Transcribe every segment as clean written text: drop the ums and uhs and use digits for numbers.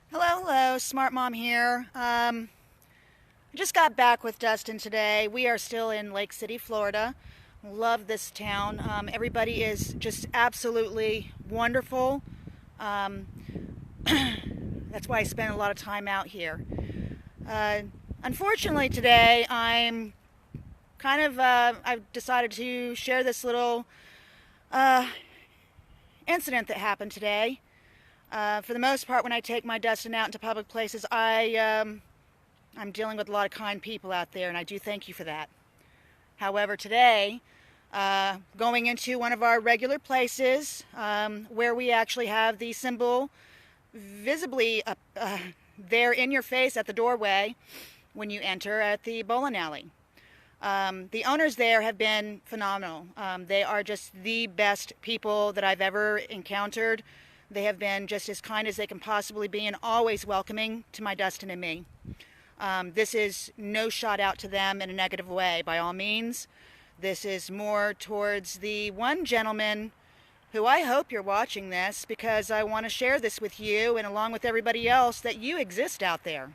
Hello, hello, S.M.A.A.R.T.Mom here. I just got back with Dustin today. We are still in Lake City, Florida. Love this town. Everybody is just absolutely wonderful. Um, that's why I spend a lot of time out here. Uh, Unfortunately, today I've decided to share this little uh, incident that happened today. For the most part, when I take my Dustin out into public places, I'm dealing with a lot of kind people out there, and I do thank you for that. However, today, going into one of our regular places where we actually have the symbol visibly up, there in your face at the doorway when you enter at the bowling alley. The owners there have been phenomenal. They are just the best people that I've ever encountered. They have been just as kind as they can possibly be and always welcoming to my Dustin and me. This is no shot out to them in a negative way, by all means. This is more towards the one gentleman who I hope you're watching this, because I want to share this with you and along with everybody else that you exist out there.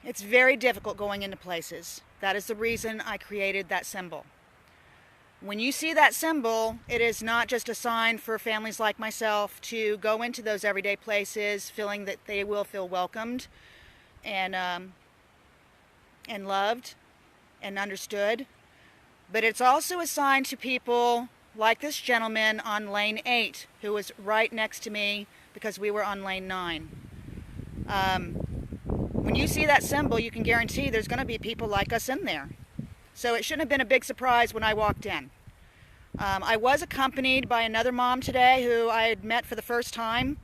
It's very difficult going into places. That is the reason I created that symbol. When you see that symbol, it is not just a sign for families like myself to go into those everyday places feeling that they will feel welcomed and loved and understood, but it's also a sign to people like this gentleman on lane 8 who was right next to me because we were on lane 9. When you see that symbol, you can guarantee there's going to be people like us in there. So it shouldn't have been a big surprise when I walked in. I was accompanied by another mom today who I had met for the first time,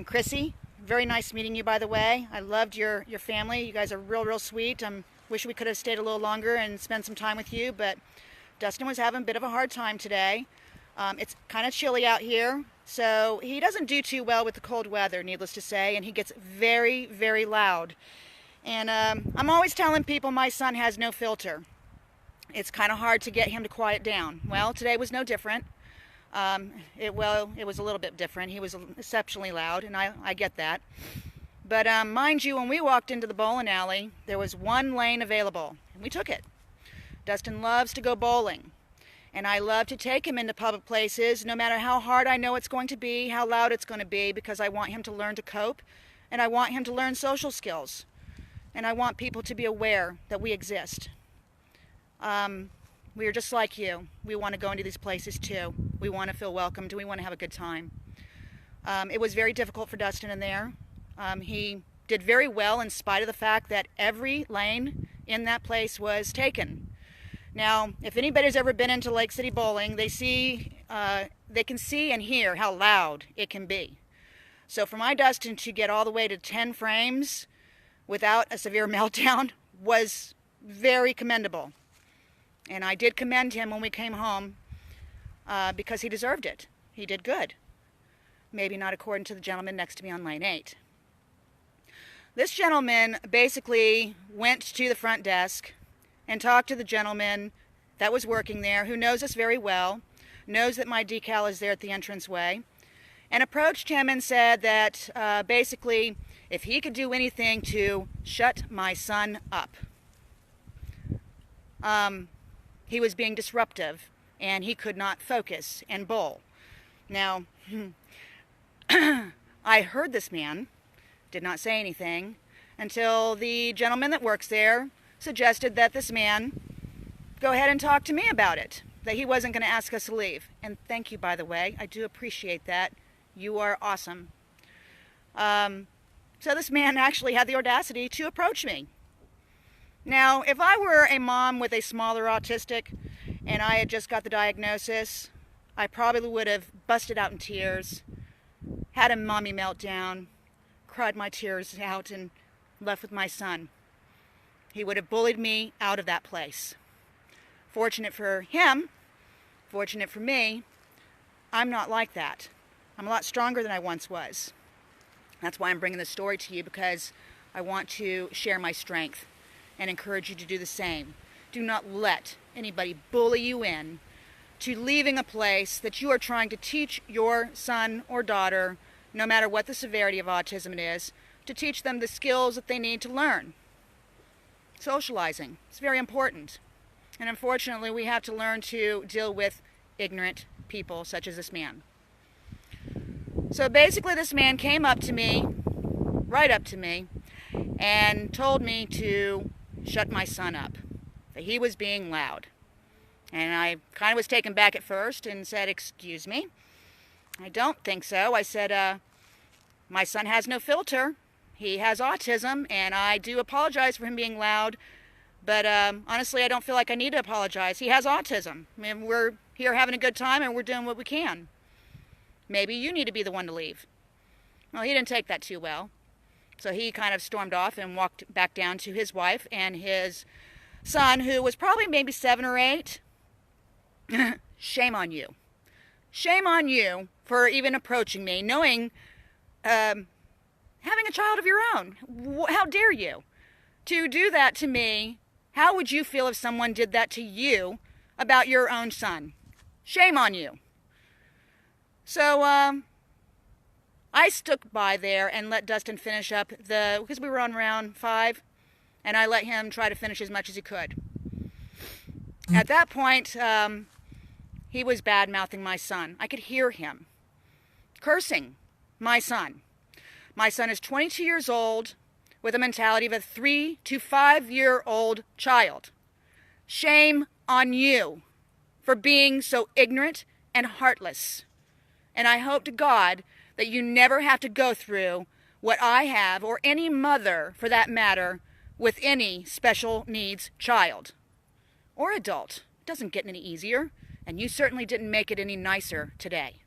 Chrissy. Very nice meeting you, by the way. I loved your family. You guys are real sweet. Wish we could have stayed a little longer and spent some time with you, but Dustin was having a bit of a hard time today. It's kind of chilly out here, so he doesn't do too well with the cold weather, needless to say, and he gets very loud. And I'm always telling people my son has no filter. It's kind of hard to get him to quiet down. Well, today was no different. It was a little bit different. He was exceptionally loud, and I get that. But mind you, when we walked into the bowling alley, there was one lane available, and we took it. Dustin loves to go bowling, and I love to take him into public places, no matter how hard I know it's going to be, how loud it's going to be, because I want him to learn to cope, and I want him to learn social skills, and I want people to be aware that we exist. We are just like you. We want to go into these places too. We want to feel welcomed. We want to have a good time. It was very difficult for Dustin in there. He did very well in spite of the fact that every lane in that place was taken. Now, if anybody's ever been into Lake City Bowling, they can see and hear how loud it can be. So for my Dustin to get all the way to 10 frames without a severe meltdown was very commendable. And I did commend him when we came home because he deserved it. He did good. Maybe not according to the gentleman next to me on lane 8. This gentleman basically went to the front desk and talked to the gentleman that was working there, who knows us very well, knows that my decal is there at the entranceway, and approached him and said that basically if he could do anything to shut my son up. He was being disruptive, and he could not focus and bowl. Now, I heard this man, did not say anything, until the gentleman that works there suggested that this man go ahead and talk to me about it, that he wasn't going to ask us to leave. And thank you, by the way. I do appreciate that. You are awesome. So this man actually had the audacity to approach me. Now, if I were a mom with a smaller autistic and I had just got the diagnosis, I probably would have busted out in tears, had a mommy meltdown, cried my tears out, and left with my son. He would have bullied me out of that place. Fortunate for him, fortunate for me, I'm not like that. I'm a lot stronger than I once was. That's why I'm bringing this story to you, because I want to share my strength and encourage you to do the same. Do not let anybody bully you in to leaving a place that you are trying to teach your son or daughter, no matter what the severity of autism it is, to teach them the skills that they need to learn. Socializing is very important. And unfortunately, we have to learn to deal with ignorant people such as this man. So basically, this man came up to me, right up to me, and told me to shut my son up, that he was being loud. And I kind of was taken back at first and said, "Excuse me, I don't think so." I said, my son has no filter. He has autism, and I do apologize for him being loud, but honestly, I don't feel like I need to apologize. He has autism. I mean, we're here having a good time, and we're doing what we can. Maybe you need to be the one to leave. Well, he didn't take that too well. So he kind of stormed off and walked back down to his wife and his son, who was probably maybe 7 or 8. Shame on you. Shame on you for even approaching me, knowing, having a child of your own. How dare you? To do that to me, how would you feel if someone did that to you about your own son? Shame on you. So, I stuck by there and let Dustin finish up because we were on round 5, and I let him try to finish as much as he could. At that point, he was bad-mouthing my son. I could hear him cursing my son. My son is 22 years old with a mentality of a 3 to 5-year-old child. Shame on you for being so ignorant and heartless. And I hope to God that you never have to go through what I have, or any mother for that matter, with any special needs child or adult. It doesn't get any easier, and you certainly didn't make it any nicer today.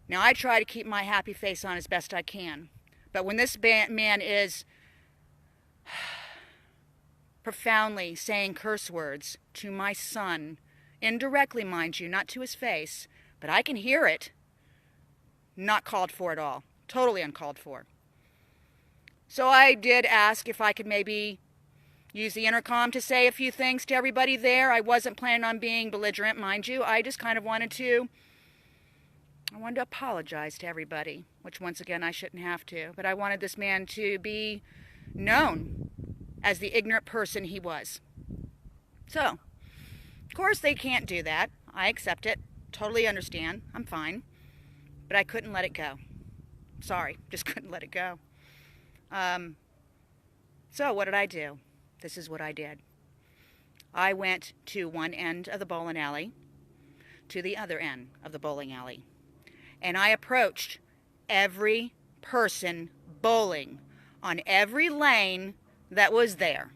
Now, I try to keep my happy face on as best I can, but when this man is profoundly saying curse words to my son, indirectly, mind you, not to his face, but I can hear it, not called for at all. Totally uncalled for. So I did ask if I could maybe use the intercom to say a few things to everybody there. I wasn't planning on being belligerent, mind you. I just kind of wanted to apologize to everybody, which once again I shouldn't have to. But I wanted this man to be known as the ignorant person he was. So, of course they can't do that. I accept it. Totally understand. I'm fine. But I couldn't let it go. Sorry, just couldn't let it go. So what did I do? This is what I did. I went to one end of the bowling alley to the other end of the bowling alley. And I approached every person bowling on every lane that was there.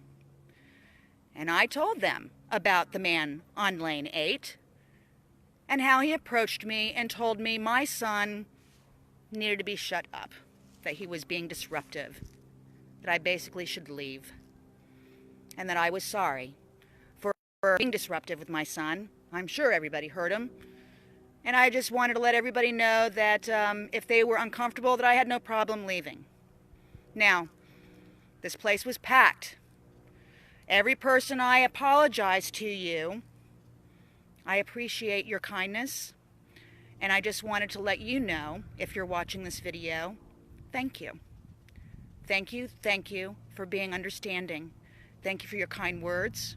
And I told them about the man on lane 8 and how he approached me and told me my son needed to be shut up, that he was being disruptive, that I basically should leave, and that I was sorry for being disruptive with my son. I'm sure everybody heard him. And I just wanted to let everybody know that if they were uncomfortable, that I had no problem leaving. Now, this place was packed. Every person, I apologize to you. I appreciate your kindness. And I just wanted to let you know, if you're watching this video, thank you. Thank you for being understanding. Thank you for your kind words.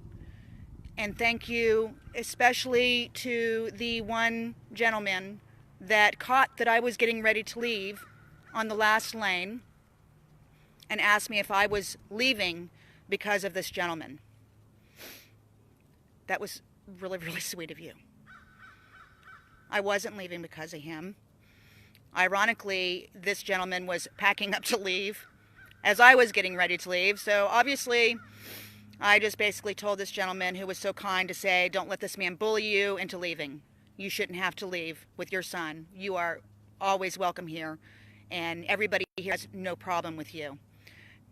And thank you especially to the one gentleman that caught that I was getting ready to leave on the last lane and asked me if I was leaving because of this gentleman. That was really, really sweet of you. I wasn't leaving because of him. Ironically, this gentleman was packing up to leave as I was getting ready to leave. So obviously, I just basically told this gentleman who was so kind to say, don't let this man bully you into leaving. You shouldn't have to leave with your son. You are always welcome here, and everybody here has no problem with you.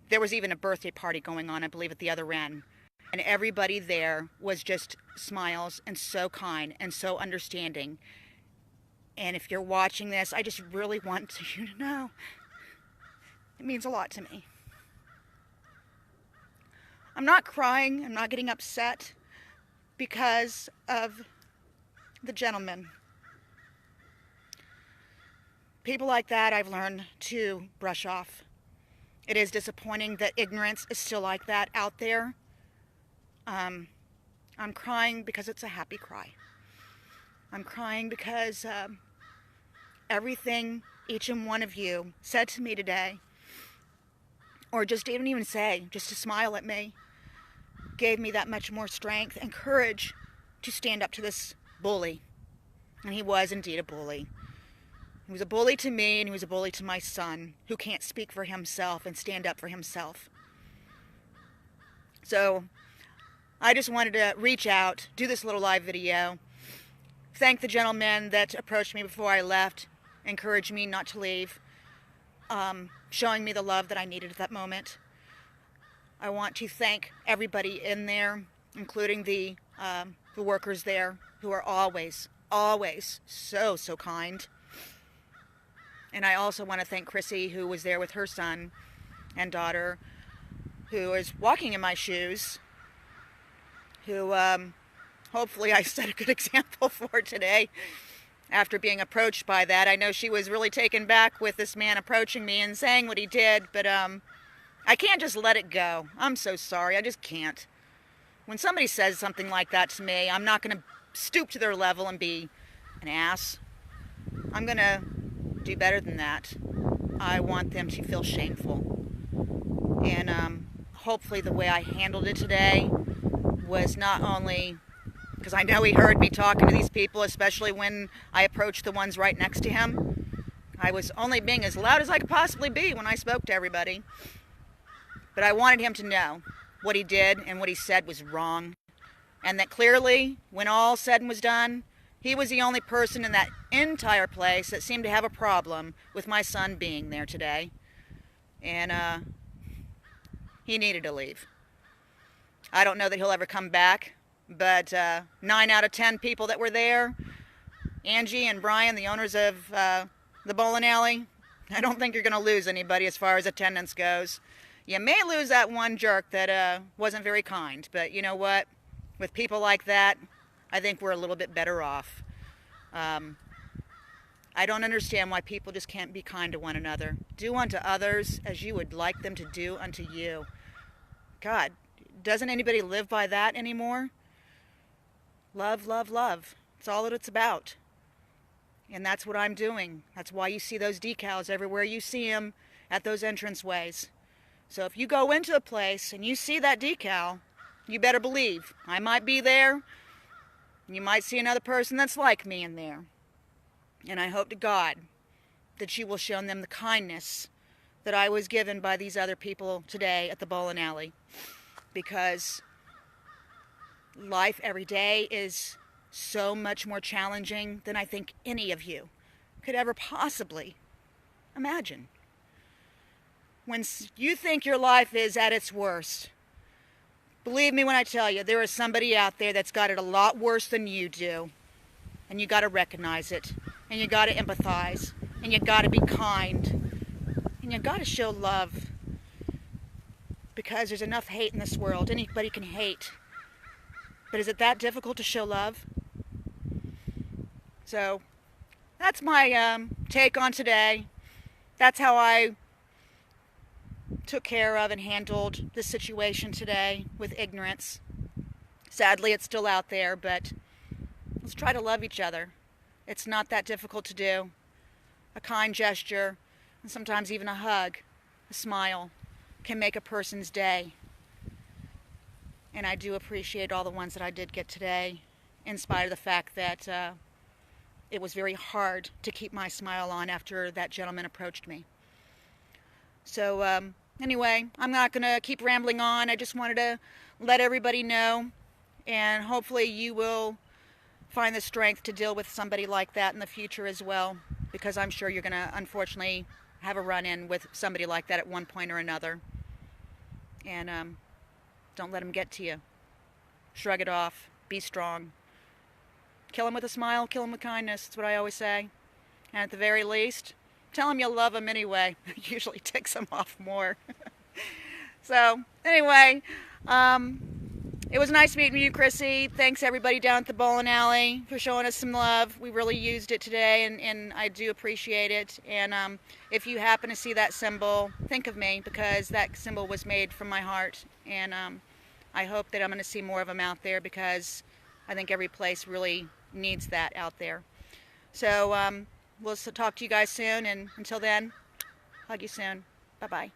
There was even a birthday party going on, I believe, at the other end. And everybody there was just smiles and so kind and so understanding. And if you're watching this, I just really want you to know it means a lot to me. I'm not crying, I'm not getting upset because of the gentleman. People like that I've learned to brush off. It is disappointing that ignorance is still like that out there. I'm crying because it's a happy cry. I'm crying because everything each and one of you said to me today, or just didn't even say, just to smile at me, gave me that much more strength and courage to stand up to this bully. And he was indeed a bully. He was a bully to me, and he was a bully to my son, who can't speak for himself and stand up for himself. So I just wanted to reach out, do this little live video, thank the gentleman that approached me before I left, encouraged me not to leave, showing me the love that I needed at that moment. I want to thank everybody in there, including the workers there, who are always so kind. And I also want to thank Chrissy, who was there with her son and daughter, who is walking in my shoes, who hopefully I set a good example for today after being approached by that. I know she was really taken back with this man approaching me and saying what he did, but I can't just let it go. I'm so sorry. I just can't. When somebody says something like that to me, I'm not going to stoop to their level and be an ass. I'm going to do better than that. I want them to feel shameful. And hopefully the way I handled it today was not only, because I know he heard me talking to these people, especially when I approached the ones right next to him. I was only being as loud as I could possibly be when I spoke to everybody. But I wanted him to know what he did and what he said was wrong. And that clearly, when all said and was done, he was the only person in that entire place that seemed to have a problem with my son being there today. And he needed to leave. I don't know that he'll ever come back, but 9 out of 10 people that were there, Angie and Brian, the owners of the bowling alley, I don't think you're going to lose anybody as far as attendance goes. You may lose that one jerk that wasn't very kind, but you know what? With people like that, I think we're a little bit better off. I don't understand why people just can't be kind to one another. Do unto others as you would like them to do unto you. God, doesn't anybody live by that anymore? Love, love, love. That's all that it's about. And that's what I'm doing. That's why you see those decals everywhere you see them at those entranceways. So if you go into a place and you see that decal, you better believe I might be there. You might see another person that's like me in there. And I hope to God that you will show them the kindness that I was given by these other people today at the bowling alley. Because life every day is so much more challenging than I think any of you could ever possibly imagine. When you think your life is at its worst, believe me when I tell you, there is somebody out there that's got it a lot worse than you do. And you got to recognize it. And you got to empathize. And you got to be kind. And you got to show love. Because there's enough hate in this world. Anybody can hate. But is it that difficult to show love? So, that's my take on today. That's how I took care of and handled the situation today with ignorance. Sadly, it's still out there, but let's try to love each other. It's not that difficult to do. A kind gesture, and sometimes even a hug, a smile, can make a person's day. And I do appreciate all the ones that I did get today, in spite of the fact that it was very hard to keep my smile on after that gentleman approached me. So anyway, I'm not going to keep rambling on. I just wanted to let everybody know, and hopefully you will find the strength to deal with somebody like that in the future as well, because I'm sure you're going to unfortunately have a run-in with somebody like that at one point or another. And don't let them get to you. Shrug it off. Be strong. Kill them with a smile. Kill them with kindness. That's what I always say. And at the very least, tell them you love them anyway. It usually ticks them off more. So, anyway, It was nice meeting you, Chrissy. Thanks everybody down at the bowling alley for showing us some love. We really used it today, and I do appreciate it. And if you happen to see that symbol, think of me, because that symbol was made from my heart. And I hope that I'm going to see more of them out there, because I think every place really needs that out there. So we'll talk to you guys soon, and until then, hug you soon. Bye-bye.